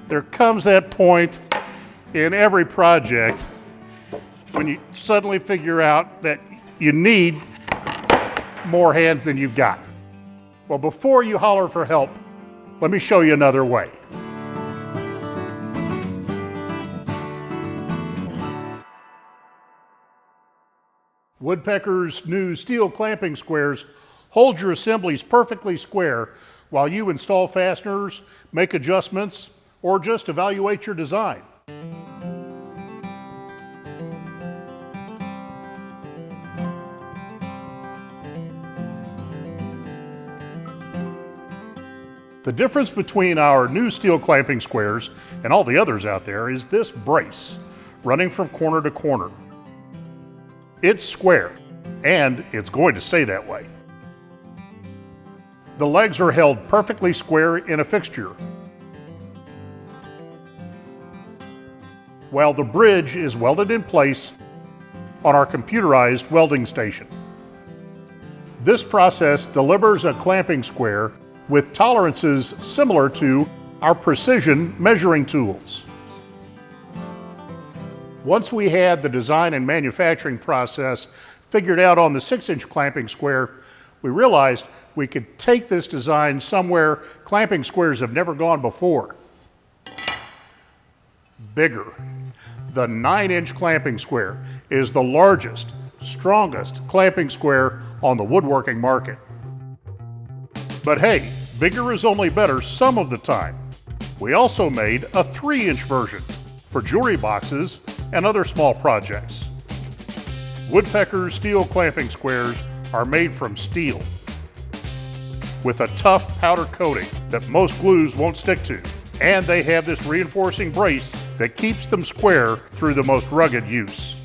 There comes that point in every project when you suddenly figure out that you need more hands than you've got. Well, before you holler for help, let me show you another way. Woodpecker's new steel clamping squares hold your assemblies perfectly square while you install fasteners, make adjustments, or just evaluate your design. The difference between our new steel clamping squares and all the others out there is this brace running from corner to corner. It's square, and it's going to stay that way. The legs are held perfectly square in a fixture, while the bridge is welded in place on our computerized welding station. This process delivers a clamping square with tolerances similar to our precision measuring tools. Once we had the design and manufacturing process figured out on the 6-inch clamping square, we realized we could take this design somewhere clamping squares have never gone before. Bigger. The 9-inch clamping square is the largest, strongest clamping square on the woodworking market. But hey, bigger is only better some of the time. We also made a 3-inch version for jewelry boxes and other small projects. Woodpecker's steel clamping squares are made from steel with a tough powder coating that most glues won't stick to. And they have this reinforcing brace that keeps them square through the most rugged use.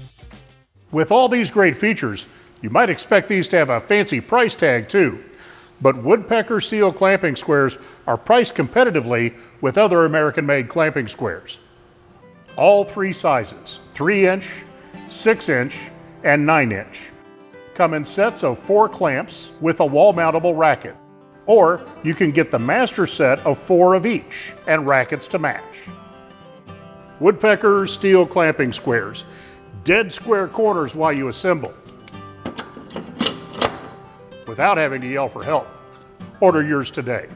With all these great features, you might expect these to have a fancy price tag too. But Woodpecker steel clamping squares are priced competitively with other American-made clamping squares. All 3 sizes, 3-inch, 6-inch, and 9-inch, come in sets of 4 clamps with a wall-mountable racket. Or you can get the master set of 4 of each and rackets to match. Woodpecker steel clamping squares, dead square corners while you assemble, without having to yell for help. Order yours today.